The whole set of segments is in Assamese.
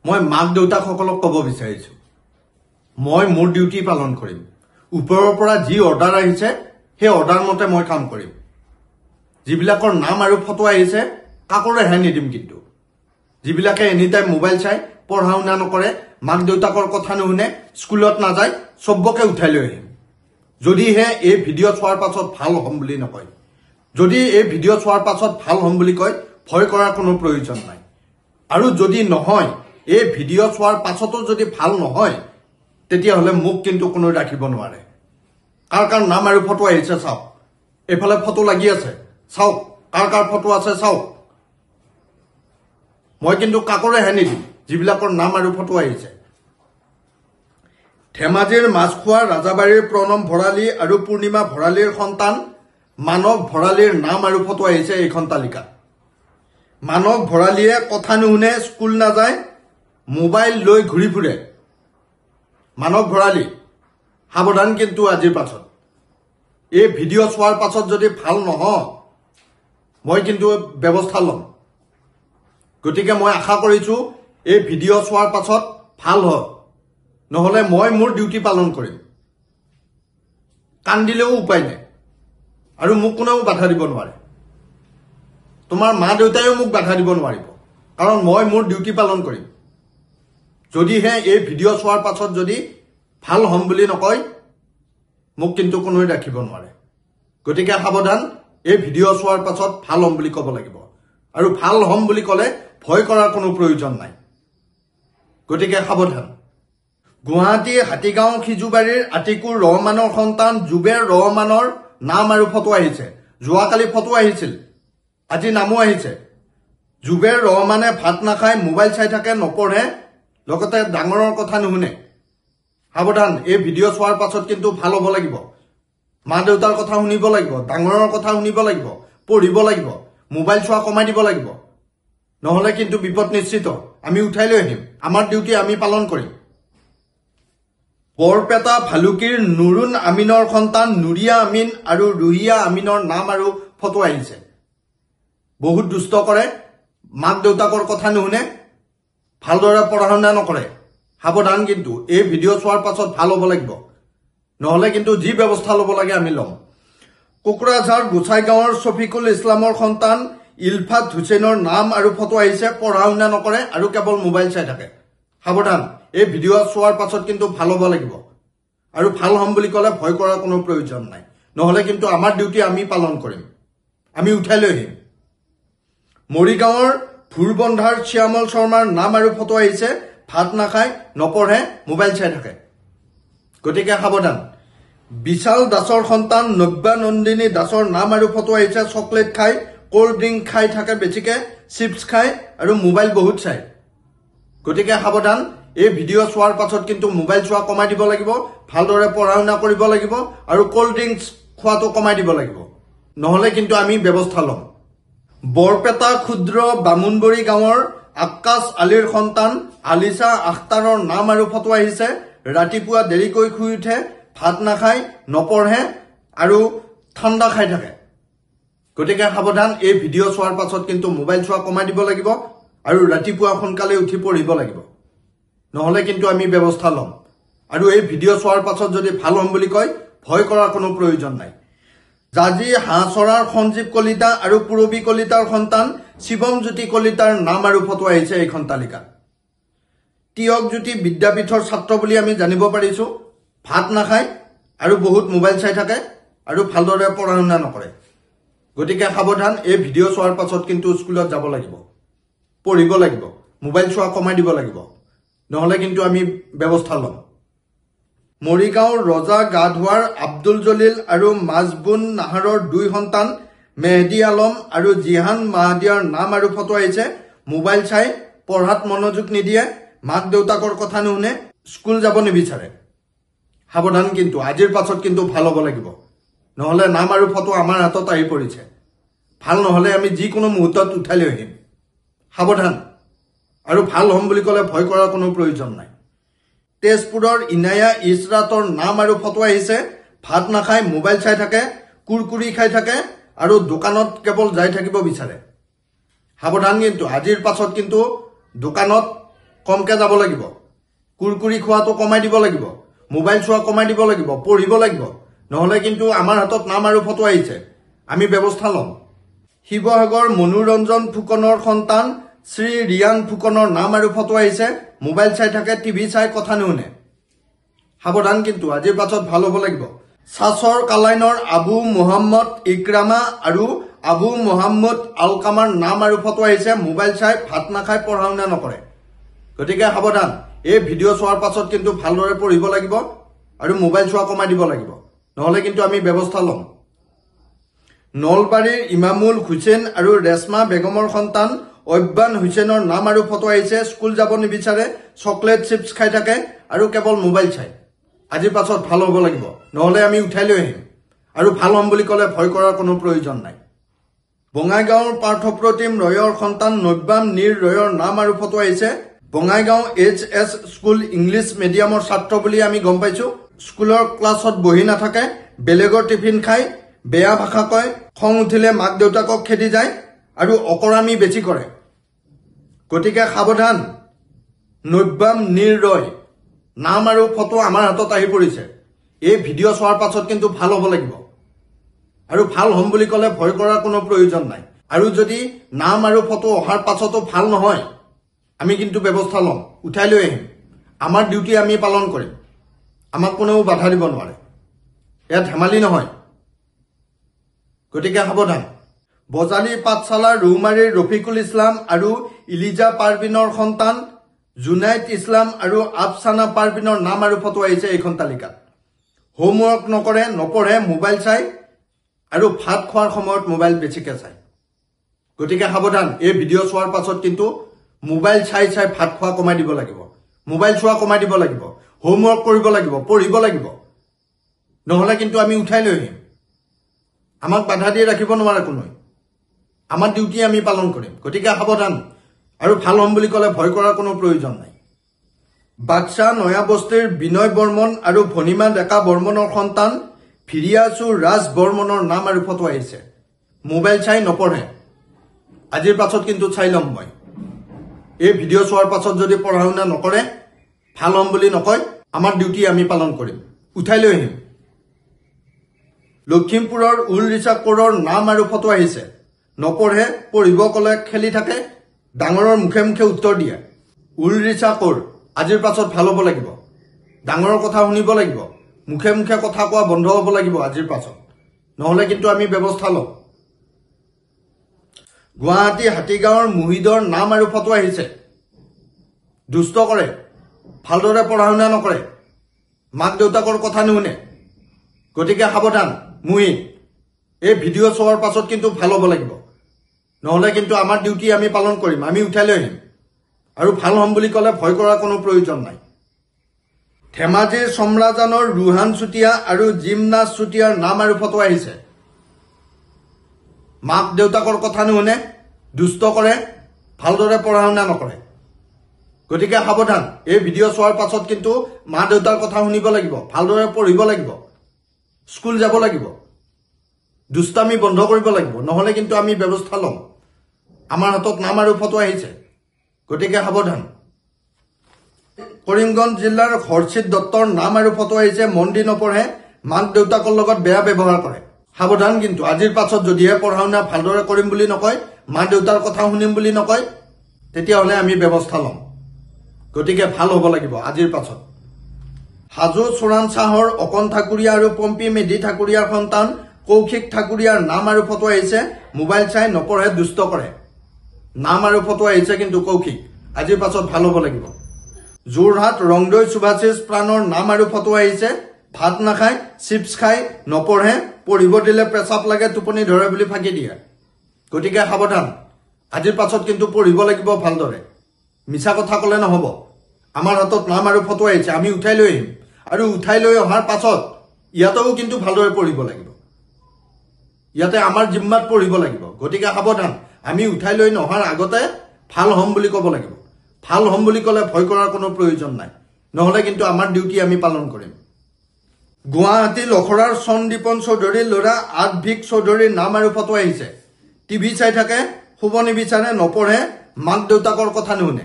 মই মাক দেউতাকসকলক ক'ব বিচাৰিছো মই মোৰ ডিউটি পালন কৰিম ওপৰৰ পৰা যি অৰ্ডাৰ আহিছে সেই অৰ্ডাৰ মতে মই কাম কৰিম যিবিলাকৰ নাম আৰু ফটো আহিছে কাকৰে হে নিদিম কিন্তু যিবিলাকে এনি টাইম মোবাইল চাই পঢ়া শুনা নকৰে মাক দেউতাকৰ কথা নুশুনে স্কুলত নাযায় সবকে উঠাই লৈ আহিম যদিহে এই ভিডিঅ' চোৱাৰ পাছত ভাল হ'ম বুলি নকয় যদি এই ভিডিঅ' চোৱাৰ পাছত ভাল হ'ম বুলি কয় ভয় কৰাৰ কোনো প্ৰয়োজন নাই আৰু যদি নহয় এই ভিডিঅ' চোৱাৰ পাছতো যদি ভাল নহয় তেতিয়াহ'লে মোক কিন্তু কোনো ৰাখিব নোৱাৰে কাৰ নাম আৰু ফটো আহিছে চাওক এফালে ফটো লাগি আছে চাওক কাৰ ফটো আছে চাওক মই কিন্তু কাকৰে হে নিদিম যিবিলাকৰ নাম আৰু ফটো আহিছে ধেমাজিৰ মাছখোৱা ৰাজাবাৰীৰ প্ৰণম ভৰালী আৰু পূৰ্ণিমা ভৰালীৰ সন্তান মানৱ ভৰালীৰ নাম আৰু ফটো আহিছে এইখন তালিকাত মানৱ ভৰালীয়ে কথা নুশুনে স্কুল নাযায় মোবাইল লৈ ঘূৰি ফুৰে মানৱ ভৰালী সাৱধান কিন্তু আজিৰ পাছত এই ভিডিঅ' চোৱাৰ পাছত যদি ভাল নহয় মই কিন্তু ব্যৱস্থা ল'ম গতিকে মই আশা কৰিছো এই ভিডিঅ' চোৱাৰ পাছত ভাল হয় নহলে মই মোৰ ডিউটি পালন কৰিম কান্দিলেও উপায় নাই আৰু মোক কোনেও বাধা দিব নোৱাৰে তোমাৰ মা দেউতায়ও মোক বাধা দিব নোৱাৰিব কাৰণ মই মোৰ ডিউটি পালন কৰিম যদিহে এই ভিডিঅ' চোৱাৰ পাছত যদি ভাল হ'ম বুলি নকয় মোক কিন্তু কোনোৱে ৰাখিব নোৱাৰে গতিকে সাৱধান এই ভিডিঅ' চোৱাৰ পাছত ভাল হ'ম বুলি ক'ব লাগিব আৰু ভাল হ'ম বুলি ক'লে ভয় কৰাৰ কোনো প্ৰয়োজন নাই গতিকে সাৱধান গুৱাহাটী হাতীগাঁও খিজুবাৰীৰ আতিকুৰ ৰহমানৰ সন্তান জুবেৰ ৰহমানৰ নাম আৰু ফটো আহিছে যোৱাকালি ফটো আহিছিল আজি নামো আহিছে জুবেৰ ৰহমানে ভাত নাখায় মোবাইল চাই থাকে নপঢ়ে লগতে ডাঙৰৰ কথা নুশুনে সাৱধান এই ভিডিঅ' চোৱাৰ পাছত কিন্তু ভাল হ'ব লাগিব মা দেউতাৰ কথা শুনিব লাগিব ডাঙৰৰ কথা শুনিব লাগিব পঢ়িব লাগিব মোবাইল চোৱা কমাই দিব লাগিব নহলে কিন্তু বিপদ নিশ্চিত আমি উঠাই লৈ আহিম আমাৰ ডিউটি আমি পালন কৰিম বৰপেটা ভালুকিৰ নুৰুন আমিনৰ সন্তান নুৰিয়া আমিন আৰু ৰুহিয়া আমিনৰ নাম আৰু ফটো আহিছে বহুত দুষ্ট কৰে মাক দেউতাকৰ কথা নুশুনে ভালদৰে পঢ়া শুনা নকৰে সাৱধান কিন্তু এই ভিডিঅ' চোৱাৰ পাছত ভাল হ'ব লাগিব নহলে কিন্তু যি ব্যৱস্থা ল'ব লাগে আমি ল'ম কোকৰাঝাৰ গোসাইগাঁৱৰ শফিকুল ইছলামৰ সন্তান ইলফাত হুছেইনৰ নাম আৰু ফটো আহিছে পঢ়া শুনা নকৰে আৰু কেৱল মোবাইল চাই থাকে সাৱধান এই ভিডিঅ' চোৱাৰ পাছত কিন্তু ভাল হ'ব লাগিব আৰু ভাল হ'ম বুলি ক'লে ভয় কৰাৰ কোনো প্ৰয়োজন নাই নহলে কিন্তু আমাৰ ডিউটি আমি পালন কৰিম আমি উঠাই লৈ আহিম মৰিগাঁৱৰ ভুৰবন্ধাৰ শ্যামল শৰ্মাৰ নাম আৰু ফটো আহিছে ভাত নাখায় নপঢ়ে মোবাইল চাই থাকে গতিকে সাৱধান বিশাল দাসৰ সন্তান নব্যা নন্দিনী দাসৰ নাম আৰু ফটো আহিছে চকলেট খাই কোল্ড ড্ৰিংক খাই থাকে বেছিকে চিপছ খাই আৰু মোবাইল বহুত চাই গতিকে সাৱধান এই ভিডিঅ' চোৱাৰ পাছত কিন্তু মোবাইল চোৱা কমাই দিব লাগিব ভালদৰে পঢ়া শুনা কৰিব লাগিব আৰু কোল্ড ড্ৰিংকছ খোৱাটো কমাই দিব লাগিব নহলে কিন্তু আমি ব্যৱস্থা ল'ম বৰপেটা ক্ষুদ্ৰ বামুণবৰী গাঁৱৰ আক্কাছ আলীৰ সন্তান আলিছা আখতাৰৰ নাম আৰু ফটো আহিছে ৰাতিপুৱা দেৰিকৈ শুই উঠে ভাত নাখায় নপঢ়ে আৰু ঠাণ্ডা খাই থাকে গতিকে সাৱধান এই ভিডিঅ' চোৱাৰ পাছত কিন্তু মোবাইল চোৱা কমাই দিব লাগিব আৰু ৰাতিপুৱা সোনকালে উঠি পঢ়িব লাগিব নহলে কিন্তু আমি ব্যৱস্থা ল'ম আৰু এই ভিডিঅ' চোৱাৰ পাছত যদি ভাল হ'ম বুলি কয় ভয় কৰাৰ কোনো প্ৰয়োজন নাই জাজি হাঁহচৰাৰ সঞ্জীৱ কলিতা আৰু পুৰবী কলিতাৰ সন্তান শিৱম জ্যোতি কলিতাৰ নাম আৰু ফটো আহিছে এইখন তালিকাত তিয়ক জ্যোতি বিদ্যাপীঠৰ ছাত্ৰ বুলি আমি জানিব পাৰিছো ভাত নাখায় আৰু বহুত মোবাইল চাই থাকে আৰু ভালদৰে পঢ়া শুনা নকৰে গতিকে সাৱধান এই ভিডিঅ' চোৱাৰ পাছত কিন্তু স্কুলত যাব লাগিব পঢ়িব লাগিব মোবাইল চোৱা কমাই দিব লাগিব নহলে কিন্তু আমি ব্যৱস্থা ল'ম মৰিগাঁওৰ ৰজা গা ধোৱাৰ আব্দুল জলিল আৰু মাজবুন নাহাৰৰ দুই সন্তান মেহদী আলম আৰু জিহান মাহাদিয়াৰ নাম আৰু ফটো আহিছে মোবাইল চাই পঢ়াত মনোযোগ নিদিয়ে মাক দেউতাকৰ কথা নুশুনে স্কুল যাব নিবিচাৰে সাৱধান কিন্তু আজিৰ পাছত কিন্তু ভাল হ'ব লাগিব নহলে নাম আৰু ফটো আমাৰ হাতত আহি পৰিছে ভাল নহলে আমি যিকোনো মুহূৰ্তত উঠাই লৈ আহিম সাৱধান আৰু ভাল হ'ম বুলি ক'লে ভয় কৰাৰ কোনো প্ৰয়োজন নাই তেজপুৰৰ ইনায়া ইছৰাটৰ নাম আৰু ফটো আহিছে ভাত নাখায় মোবাইল চাই থাকে কুৰকুৰি খাই থাকে আৰু দোকানত কেৱল যাই থাকিব বিচাৰে সাৱধান কিন্তু আজিৰ পাছত কিন্তু দোকানত কমকে যাব লাগিব, কুৰকুৰি খোৱাটো কমাই দিব লাগিব, মোবাইল চোৱা কমাই দিব লাগিব, পঢ়িব লাগিব, নহলে কিন্তু আমাৰ হাতত নাম আৰু ফটো আহিছে, আমি ব্যৱস্থা ল'ম। শিৱসাগৰ মনোৰঞ্জন ফুকনৰ সন্তান শ্ৰী ৰিয়ান ফুকনৰ নাম আৰু ফটো আহিছে, মোবাইল চাই থাকে, টিভি চাই, কথা নুশুনে। সাৱধান কিন্তু, আজিৰ পাছত ভাল হ'ব লাগিব। চাচৰ কালাইনৰ আবু মোহাম্মদ ইক্ৰামা আৰু আবু মোহাম্মদ আলকামাৰ নাম আৰু ফটো আহিছে, মোবাইল চাই, ভাত নাখায়, পঢ়া শুনা নকৰে। গতিকে সাৱধান, এই ভিডিঅ' চোৱাৰ পাছত কিন্তু ভালদৰে পঢ়িব লাগিব আৰু মোবাইল চোৱা কমাই দিব লাগিব, নহলে কিন্তু আমি ব্যৱস্থা ল'ম। নলবাৰীৰ ইমামুল হুছেইন আৰু ৰেশমা বেগমৰ সন্তান অব্যান হুছেইনৰ নাম আৰু ফটো আহিছে, স্কুল যাব নিবিচাৰে, চকলেট চিপছ খাই থাকে আৰু কেৱল মোবাইল চাই। আজিৰ পাছত ভাল হ'ব লাগিব, নহলে আমি উঠাই লৈ আহিম, আৰু ভাল হ'ম বুলি ক'লে ভয় কৰাৰ কোনো প্ৰয়োজন নাই। বঙাইগাঁৱৰ পাৰ্থপ্ৰতিম ৰয়ৰ সন্তান নব্যাম নীৰ ৰয়ৰ নাম আৰু ফটো আহিছে, বঙাইগাঁও HS স্কুল ইংলিছ মিডিয়ামৰ ছাত্ৰ বুলি আমি গম পাইছো। স্কুলৰ ক্লাছত বহি নাথাকে, বেলেগৰ টিফিন খাই, বেয়া ভাষা কয়, খং উঠিলে মাক দেউতাকক খেদি যায় আৰু অকৰামী বেছি কৰে। গতিকে সাৱধান, নব্যাম নীৰ ৰয় নাম আৰু ফটো আমাৰ হাতত আহি পৰিছে। এই ভিডিঅ' চোৱাৰ পাছত কিন্তু ভাল হ'ব লাগিব, আৰু ভাল হ'ম বুলি ক'লে ভয় কৰাৰ কোনো প্ৰয়োজন নাই। আৰু যদি নাম আৰু ফটো অহাৰ পাছতো ভাল নহয়, আমি কিন্তু ব্যৱস্থা ল'ম, উঠাই লৈ আহিম, আমাৰ ডিউটি আমি পালন কৰিম, আমাক কোনেও বাধা দিব নোৱাৰে, এয়া ধেমালি নহয়। গতিকে সাৱধান। বজালী পাঠশালাৰ ৰৌমাৰীৰ ৰফিকুল ইছলাম আৰু ইলিজা পাৰভিনৰ সন্তান জুনাইদ ইছলাম আৰু আফছানা পাৰভিনৰ নাম আৰু ফটো আহিছে এইখন তালিকাত। হোমৱৰ্ক নকৰে, নপঢ়ে, মোবাইল চাই আৰু ভাত খোৱাৰ সময়ত মোবাইল বেছিকৈ চায়। গতিকে সাৱধান, এই ভিডিঅ' চোৱাৰ পাছত কিন্তু মোবাইল চাই চাই ভাত খোৱা কমাই দিব লাগিব, মোবাইল চোৱা কমাই দিব লাগিব, হোমৱৰ্ক কৰিব লাগিব, পঢ়িব লাগিব, নহলে কিন্তু আমি উঠাই লৈ আহিম, আমাক বাধা দিয়ে ৰাখিব নোৱাৰে কোনোৱে, আমাৰ ডিউটি আমি পালন কৰিম। গতিকে সাৱধান, আৰু ভাল হ'ম বুলি ক'লে ভয় কৰাৰ কোনো প্ৰয়োজন নাই। বাক্সা নয়াবস্তিৰ বিনয় বৰ্মন আৰু ভনিমা ডেকা বৰ্মনৰ সন্তান ফিৰিয়াছু ৰাজ বৰ্মনৰ নাম আৰু ফটো আহিছে, মোবাইল চাই, নপঢ়ে। আজিৰ পাছত কিন্তু চাই ল'ম মই, এই ভিডিঅ' চোৱাৰ পাছত যদি পঢ়া শুনা নকৰে, ভাল হ'ম বুলি নকয়, আমাৰ ডিউটি আমি পালন কৰিম, উঠাই লৈ আহিম। লখিমপুৰৰ উল ৰিচা কৌৰৰ নাম আৰু ফটো আহিছে, নপঢ়ে, পঢ়িব ক'লে খেলি থাকে, ডাঙৰৰ মুখে মুখে উত্তৰ দিয়ে। উল ৰিচা কৌৰ, আজিৰ পাছত ভাল হ'ব লাগিব, ডাঙৰৰ কথা শুনিব লাগিব, মুখে মুখে কথা কোৱা বন্ধ হ'ব লাগিব আজিৰ পাছত, নহলে কিন্তু আমি ব্যৱস্থা ল'ম। গুৱাহাটী হাতীগাঁৱৰ মুহিদৰ নাম আৰু ফটো আহিছে, দুষ্ট কৰে, ভালদৰে পঢ়া শুনা নকৰে, মাক দেউতাকৰ কথা নুশুনে। গতিকে সাৱধান মুহিদ, এই ভিডিঅ' চোৱাৰ পাছত কিন্তু ভাল হ'ব লাগিব, নহলে কিন্তু আমাৰ ডিউটি আমি পালন কৰিম, আমি উঠাই লৈ আহিম, আৰু ভাল হ'ম বুলি ক'লে ভয় কৰাৰ কোনো প্ৰয়োজন নাই। ধেমাজিৰ চমৰাজানৰ ৰুহান চুতীয়া আৰু জিমনাজ চুতীয়াৰ নাম আৰু ফটো আহিছে, মাক দেউতাকৰ কথা নুশুনে, দুষ্ট কৰে, ভালদৰে পঢ়া শুনা নকৰে। গতিকে সাৱধান, এই ভিডিঅ' চোৱাৰ পাছত কিন্তু মা দেউতাৰ কথা শুনিব লাগিব, ভালদৰে পঢ়িব লাগিব, স্কুল যাব লাগিব, দুষ্টামি বন্ধ কৰিব লাগিব, নহলে কিন্তু আমি ব্যৱস্থা ল'ম, আমাৰ হাতত নাম আৰু ফটো আহিছে। গতিকে সাৱধান। কৰিমগঞ্জ জিলাৰ হৰ্ষিত দত্তৰ নাম আৰু ফটো আহিছে, মন দি নপঢ়ে, মাক দেউতাকৰ লগত বেয়া ব্যৱহাৰ কৰে। সাৱধান কিন্তু, আজিৰ পাছত যদিহে পঢ়া শুনা ভালদৰে কৰিম বুলি নকয়, মা দেউতাৰ কথা শুনিম বুলি নকয়, তেতিয়াহ'লে আমি ব্যৱস্থা ল'ম। গতিকে ভাল হ'ব লাগিব আজিৰ পাছত। হাজো চোৰাংচাহৰ অকণ ঠাকুৰীয়া আৰু পম্পী মেধি ঠাকুৰীয়াৰ সন্তান কৌশিক ঠাকুৰীয়াৰ নাম আৰু ফটো আহিছে, মোবাইল চাই, নপঢ়ে, দুষ্ট কৰে। নাম আৰু ফটো আহিছে কিন্তু কৌশিক, আজিৰ পাছত ভাল হ'ব লাগিব। যোৰহাট ৰংদৈ সুভাষিছ প্ৰাণৰ নাম আৰু ফটো আহিছে, ভাত নাখায়, চিপছ খায়, নপঢ়ে, পঢ়িব দিলে পেচাব লাগে, টোপনি ধৰে বুলি ফাঁকি দিয়ে। গতিকে সাৱধান, আজিৰ পাছত কিন্তু পঢ়িব লাগিব ভালদৰে, মিছা কথা ক'লে নহ'ব। আমাৰ হাতত নাম আৰু ফটো আহিছে, আমি উঠাই লৈ আহিম, আৰু উঠাই লৈ অহাৰ পাছত ইয়াতেও কিন্তু ভালদৰে পঢ়িব লাগিব, ইয়াতে আমাৰ জিম্মাত পঢ়িব লাগিব। গতিকে সাৱধান, আমি উঠাই লৈ নহাৰ আগতে ভাল হ'ম বুলি ক'ব লাগিব, ভাল হ'ম বুলি ক'লে ভয় কৰাৰ কোনো প্ৰয়োজন নাই, নহলে কিন্তু আমাৰ ডিউটি আমি পালন কৰিম। গুৱাহাটী লখৰাৰ সন্দীপন চৌধুৰীৰ ল'ৰা আদভিক চৌধুৰীৰ নাম আৰু ফটো আহিছে, টিভি চাই থাকে, শুব নিবিচাৰে, নপঢ়ে, মাক দেউতাকৰ কথা নুশুনে।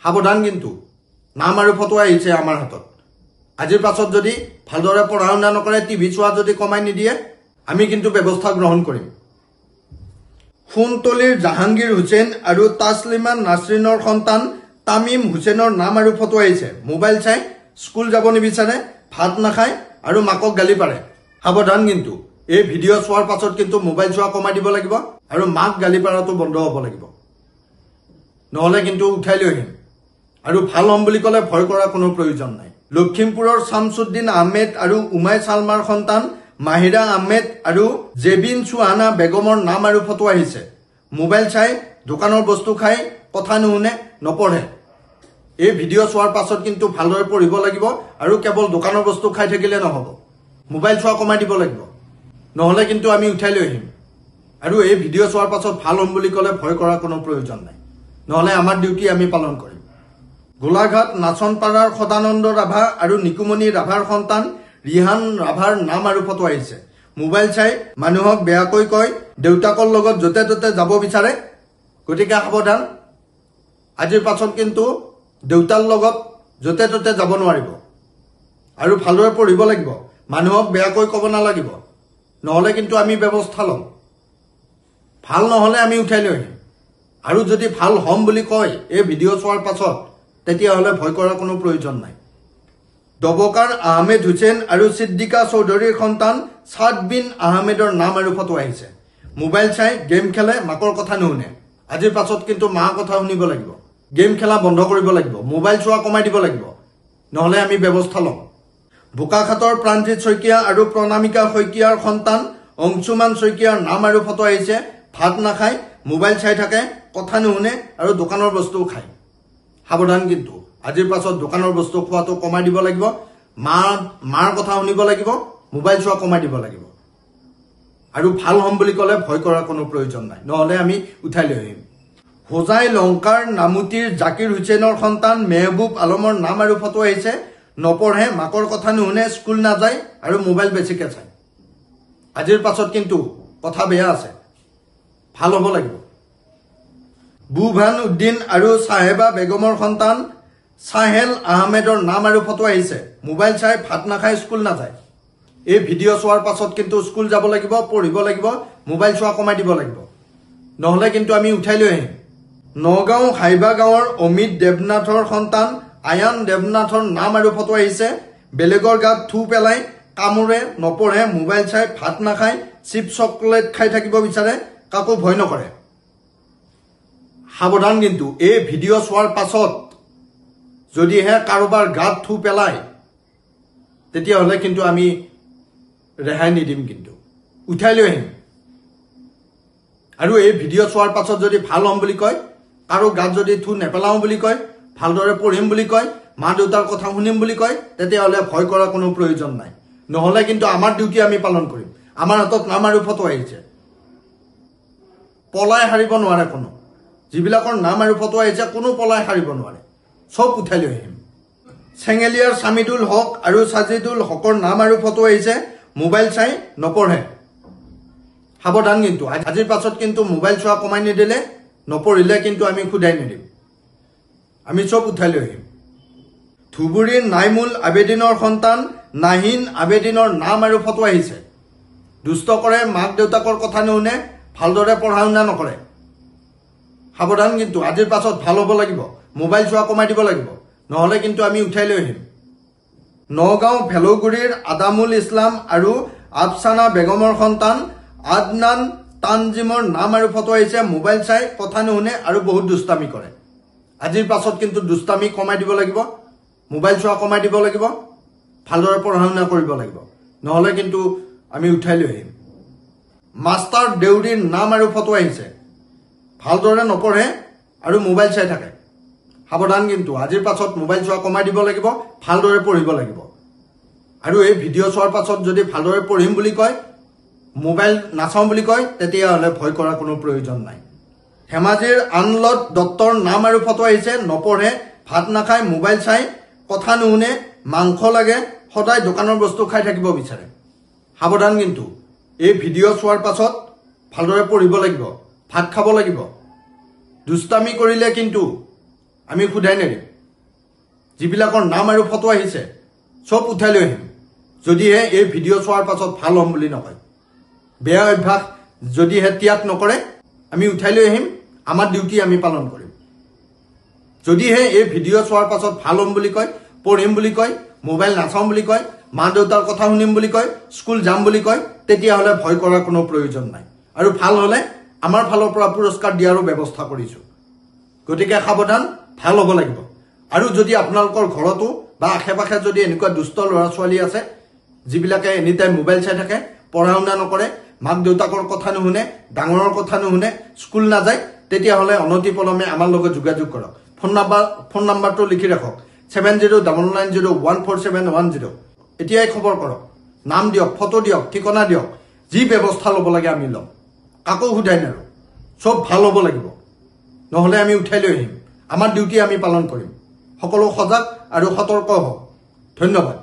সাৱধান কিন্তু নাম আৰু ফটো আহিছে আমাৰ হাতত আজিৰ পাছত যদি ভালদৰে পঢ়া শুনা নকৰে টিভি চোৱা যদি কমাই নিদিয়ে আমি কিন্তু ব্যৱস্থা গ্ৰহণ কৰিম সোণতলীৰ জাহাংগীৰ হুছেইন আৰু তাছলিমা নাছৰিনৰ সন্তান তামিম হুছেইনৰ নাম আৰু ফটো আহিছে মোবাইল চাই স্কুল যাব নিবিচাৰে ভাত নাখায় আৰু মাকক গালি পাৰে সাৱধান কিন্তু এই ভিডিঅ' চোৱাৰ পাছত কিন্তু মোবাইল চোৱা কমাই দিব লাগিব আৰু মাক গালি পাৰাটো বন্ধ হ'ব লাগিব নহলে কিন্তু উঠাই লৈ আহিম আৰু ভাল হ'ম বুলি ক'লে ভয় কৰাৰ কোনো প্ৰয়োজন নাই লখিমপুৰৰ শামছুদ্দিন আহমেদ আৰু উমাই চালমাৰ সন্তান মাহিৰা আহমেদ আৰু জেবিন সুহানা বেগমৰ নাম আৰু ফটো আহিছে মোবাইল চাই দোকানৰ বস্তু খাই কথা নুশুনে নপঢ়ে এই ভিডিঅ' চোৱাৰ পাছত কিন্তু ভালদৰে পঢ়িব লাগিব আৰু কেৱল দোকানৰ বস্তু খাই থাকিলে নহ'ব মোবাইল চোৱা কমাই দিব লাগিব নহলে কিন্তু আমি উঠাই লৈ আহিম আৰু এই ভিডিঅ' চোৱাৰ পাছত ভাল হ'ম বুলি ক'লে ভয় কৰাৰ কোনো প্ৰয়োজন নাই নহলে আমাৰ ডিউটি আমি পালন কৰিম গোলাঘাট নাচনপাৰাৰ সদানন্দ ৰাভা আৰু নিকুমণি ৰাভাৰ সন্তান ৰিহান ৰাভাৰ নাম আৰু ফটো আহিছে মোবাইল চাই মানুহক বেয়াকৈ কয় দেউতাকৰ লগত য'তে ত'তে যাব বিচাৰে গতিকে সাৱধান আজিৰ পাছত কিন্তু দেউতাৰ লগত য'তে ত'তে যাব নোৱাৰিব আৰু ভালদৰে পঢ়িব লাগিব মানুহক বেয়াকৈ ক'ব নালাগিব নহলে কিন্তু আমি ব্যৱস্থা ল'ম ভাল নহলে আমি উঠাই লৈ আহিম আৰু যদি ভাল হ'ম বুলি কয় এই ভিডিঅ' চোৱাৰ পাছত তেতিয়াহ'লে ভয় কৰাৰ কোনো প্ৰয়োজন নাই দবকাৰ আহমেদ হুছেইন আৰু সিদ্দিকা চৌধুৰীৰ সন্তান ছাদ বিন আহমেদৰ নাম আৰু ফটো আহিছে মোবাইল চাই গেম খেলে মাকৰ কথা নুশুনে আজিৰ পাছত কিন্তু মাৰ কথা শুনিব লাগিব গেম খেলা বন্ধ কৰিব লাগিব মোবাইল চোৱা কমাই দিব লাগিব নহলে আমি ব্যৱস্থা ল'ম বোকাখাটৰ প্ৰাণজিৎ শইকীয়া আৰু প্ৰণামিকা শইকীয়াৰ সন্তান অংশুমান শইকীয়াৰ নাম আৰু ফটো আহিছে ভাত নাখায় মোবাইল চাই থাকে কথা নুশুনে আৰু দোকানৰ বস্তুও খায় সাৱধান কিন্তু আজিৰ পাছত দোকানৰ বস্তু খোৱাটো কমাই দিব লাগিব মাৰ কথা শুনিব লাগিব মোবাইল চোৱা কমাই দিব লাগিব আৰু ভাল হ'ম বুলি ক'লে ভয় কৰাৰ কোনো প্ৰয়োজন নাই নহলে আমি উঠাই লৈ আহিম হোজাই লংকাৰ নামুতিৰ জাকিৰ হুছেইনৰ সন্তান মেহবুব আলমৰ নাম আৰু ফটো আহিছে নপঢ়ে মাকৰ কথা নুশুনে স্কুল নাযায় আৰু মোবাইল বেছিকৈ চায় আজিৰ পাছত কিন্তু কথা বেয়া আছে ভাল হ'ব লাগিব বুভান উদ্দিন আৰু চাহেবা বেগমৰ সন্তান চাহেল আহমেদৰ নাম আৰু ফটো আহিছে মোবাইল চাই ভাত নাখায় স্কুল নাযায় এই ভিডিঅ' চোৱাৰ পাছত কিন্তু স্কুল যাব লাগিব পঢ়িব লাগিব মোবাইল চোৱা কমাই দিব লাগিব নহলে কিন্তু আমি উঠাই লৈ আহিম নগাঁও হাইবা গাঁৱৰ অমিত দেৱনাথৰ সন্তান আয়ান দেৱনাথৰ নাম আৰু ফটো আহিছে বেলেগৰ গাত থু পেলাই কামোৰে নপঢ়ে মোবাইল চাই ভাত নাখায় চিপছ চকলেট খাই থাকিব বিচাৰে কাকো ভয় নকৰে সাৱধান কিন্তু এই ভিডিঅ' চোৱাৰ পাছত যদিহে কাৰোবাৰ গাত থু পেলায় তেতিয়াহ'লে কিন্তু আমি ৰেহাই নিদিম কিন্তু উঠাই লৈ আহিম আৰু এই ভিডিঅ' চোৱাৰ পাছত যদি ভাল হ'ম বুলি কয় কাৰো গাত যদি থু নেপেলাওঁ বুলি কয় ভালদৰে পঢ়িম বুলি কয় মা দেউতাৰ কথা শুনিম বুলি কয় তেতিয়াহ'লে ভয় কৰাৰ কোনো প্ৰয়োজন নাই নহলে কিন্তু আমাৰ ডিউটি আমি পালন কৰিম আমাৰ হাতত নাম আৰু ফটো আহিছে পলাই হাৰিব নোৱাৰে কোনো যিবিলাকৰ নাম আৰু ফটো আহিছে কোনো পলাই হাৰিব নোৱাৰে চব উঠাই লৈ আহিম চেঙেলীয়াৰ ছামিদুল হক আৰু ছাজিদুল হকৰ নাম আৰু ফটো আহিছে মোবাইল চাই নপঢ়ে সাৱধান কিন্তু আজিৰ পাছত কিন্তু মোবাইল চোৱা কমাই নিদিলে নপঢ়িলে কিন্তু আমি খুদাই নিদিম আমি চব উঠাই লৈ আহিম ধুবুৰীৰ নাইমুল আবেদিনৰ সন্তান নাহিন আবেদিনৰ নাম আৰু ফটো আহিছে দুষ্ট কৰে মাক দেউতাকৰ কথা নুশুনে ভালদৰে পঢ়া শুনা নকৰে সাৱধান কিন্তু আজিৰ পাছত ভাল হ'ব লাগিব মোবাইল চোৱা কমাই দিব লাগিব নহলে কিন্তু আমি উঠাই লৈ আহিম নগাঁও ভেলৌগুৰিৰ আদামুল ইছলাম আৰু আফছানা বেগমৰ সন্তান আদনান তানজিমৰ নাম আৰু ফটো আহিছে মোবাইল চাই কথা নুশুনে আৰু বহুত দুষ্টামি কৰে আজিৰ পাছত কিন্তু দুষ্টামি কমাই দিব লাগিব মোবাইল চোৱা কমাই দিব লাগিব ভালদৰে পঢ়া শুনা কৰিব লাগিব নহলে কিন্তু আমি উঠাই লৈ আহিম মাষ্টাৰ দেউৰীৰ নাম আৰু ফটো আহিছে ভালদৰে নপঢ়ে আৰু মোবাইল চাই থাকে সাৱধান কিন্তু আজিৰ পাছত মোবাইল চোৱা কমাই দিব লাগিব ভালদৰে পঢ়িব লাগিব আৰু এই ভিডিঅ' চোৱাৰ পাছত যদি ভালদৰে পঢ়িম বুলি কয় মোবাইল নাচাওঁ বুলি কয় তেতিয়াহ'লে ভয় কৰাৰ কোনো প্ৰয়োজন নাই ধেমাজিৰ আনলত দত্তৰ নাম আৰু ফটো আহিছে নপঢ়ে ভাত নাখায় মোবাইল চাই কথা নুশুনে মাংস লাগে সদায় দোকানৰ বস্তু খাই থাকিব বিচাৰে সাৱধান কিন্তু এই ভিডিঅ' চোৱাৰ পাছত ভালদৰে পঢ়িব লাগিব ভাত খাব লাগিব দুষ্টামি কৰিলে কিন্তু আমি সোধাই নেৰিম যিবিলাকৰ নাম আৰু ফটো আহিছে সব উঠাই লৈ আহিম যদিহে এই ভিডিঅ' চোৱাৰ পাছত ভাল হ'ম বুলি নকয় বেয়া অভ্যাস যদিহে ত্যাগ নকৰে আমি উঠাই লৈ আহিম আমাৰ ডিউটি আমি পালন কৰিম যদিহে এই ভিডিঅ' চোৱাৰ পাছত ভাল হ'ম বুলি কয় পঢ়িম বুলি কয় মোবাইল নাচাম বুলি কয় মা দেউতাৰ কথা শুনিম বুলি কয় স্কুল যাম বুলি কয় তেতিয়াহ'লে ভয় কৰাৰ কোনো প্ৰয়োজন নাই আৰু ভাল হ'লে আমাৰ ফালৰ পৰা পুৰস্কাৰ দিয়াৰো ব্যৱস্থা কৰিছো গতিকে সাৱধান ভাল হ'ব লাগিব আৰু যদি আপোনালোকৰ ঘৰতো বা আশে-পাশে যদি এনেকুৱা দুষ্ট ল'ৰা ছোৱালী আছে যিবিলাকে এনি টাইম মোবাইল চাই থাকে পঢ়া শুনা নকৰে মাক দেউতাকৰ কথা নুশুনে ডাঙৰৰ কথা নুশুনে স্কুল নাযায় তেতিয়াহ'লে অনতিপলমে আমাৰ লগত যোগাযোগ কৰক ফোন নাম্বাৰটো লিখি ৰাখক 7099014710 এতিয়াই খবৰ কৰক নাম দিয়ক ফটো দিয়ক ঠিকনা দিয়ক যি ব্যৱস্থা ল'ব লাগে আমি ল'ম কাকো সোধাই নাৰো সব ভাল হ'ব লাগিব নহ'লে আমি উঠাই লৈ আহিম আমাৰ ডিউটি আমি পালন কৰিম সকলো সজাগ আৰু সতৰ্ক হওক ধন্যবাদ